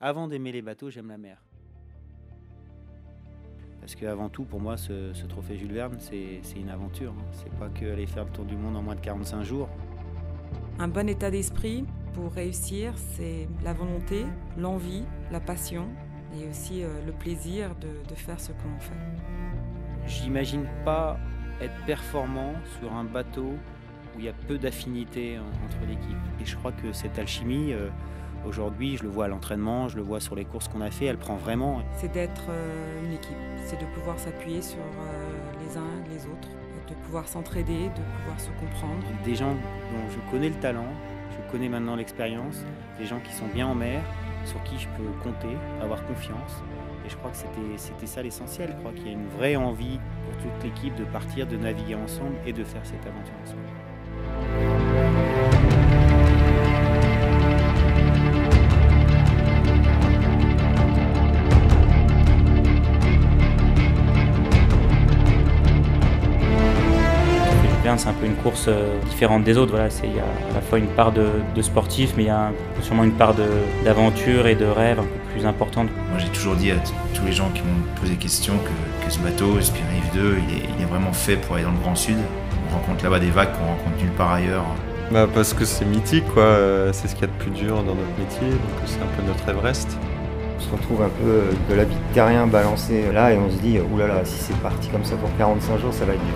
Avant d'aimer les bateaux, j'aime la mer. Parce qu'avant tout, pour moi, ce trophée Jules Verne, c'est une aventure. C'est pas que aller faire le tour du monde en moins de 45 jours. Un bon état d'esprit pour réussir, c'est la volonté, l'envie, la passion et aussi le plaisir de faire ce que l'on fait. J'imagine pas être performant sur un bateau où il y a peu d'affinité entre l'équipe. Et je crois que cette alchimie, aujourd'hui, je le vois à l'entraînement, je le vois sur les courses qu'on a fait, elle prend vraiment. C'est d'être une équipe, c'est de pouvoir s'appuyer sur les uns et les autres, de pouvoir s'entraider, de pouvoir se comprendre. Des gens dont je connais le talent, je connais maintenant l'expérience, des gens qui sont bien en mer, sur qui je peux compter, avoir confiance. Et je crois que c'était ça l'essentiel. Je crois qu'il y a une vraie envie pour toute l'équipe de partir, de naviguer ensemble et de faire cette aventure ensemble. C'est un peu une course différente des autres. Voilà, il y a à la fois une part de sportif, mais il y a sûrement une part d'aventure et de rêve un peu plus importante. Moi j'ai toujours dit à tous les gens qui m'ont posé des questions que ce bateau, Spirit 2, il est vraiment fait pour aller dans le Grand Sud. On rencontre là-bas des vagues qu'on rencontre nulle part ailleurs. Parce que c'est mythique, quoi. C'est ce qu'il y a de plus dur dans notre métier, donc c'est un peu notre Everest. On se retrouve un peu de l'habit de terrien balancé là et on se dit oulala, si c'est parti comme ça pour 45 jours, ça va être dur.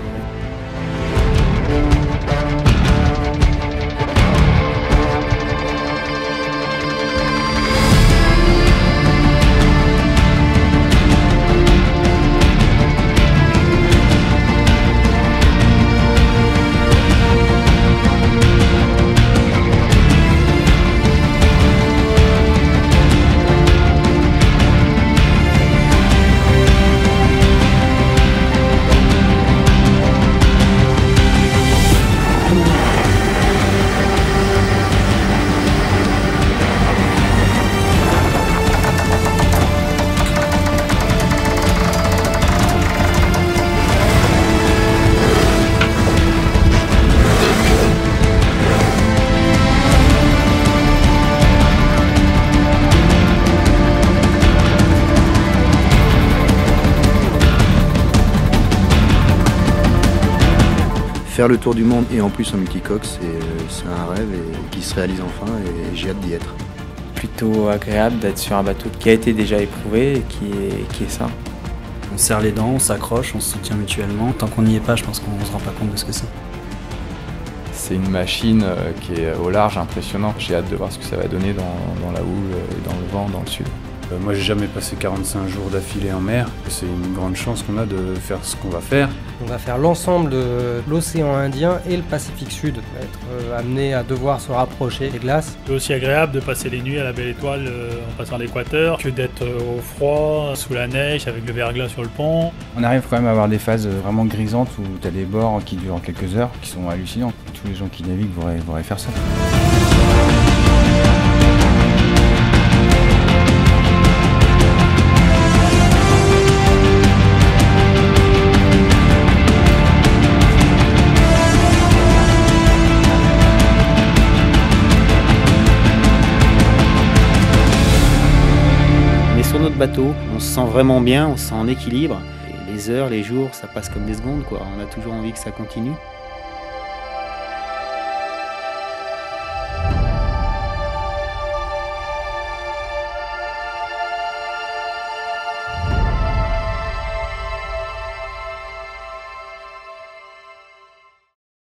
Faire le tour du monde et en plus en multicoque, c'est un rêve qui se réalise enfin et j'ai hâte d'y être. Plutôt agréable d'être sur un bateau qui a été déjà éprouvé et qui est ça. On serre les dents, on s'accroche, on se soutient mutuellement. Tant qu'on n'y est pas, je pense qu'on ne se rend pas compte de ce que c'est. C'est une machine qui est au large impressionnante. J'ai hâte de voir ce que ça va donner dans la houle, dans le vent, dans le sud. Moi j'ai jamais passé 45 jours d'affilée en mer, c'est une grande chance qu'on a de faire ce qu'on va faire. On va faire l'ensemble de l'océan Indien et le Pacifique Sud. On va être amené à devoir se rapprocher des glaces. C'est aussi agréable de passer les nuits à la Belle Étoile en passant l'équateur que d'être au froid, sous la neige, avec le verglas sur le pont. On arrive quand même à avoir des phases vraiment grisantes où tu as des bords qui durent quelques heures, qui sont hallucinants. Tous les gens qui naviguent voudraient faire ça. Sur notre bateau, on se sent vraiment bien, on se sent en équilibre. Et les heures, les jours, ça passe comme des secondes, quoi. On a toujours envie que ça continue.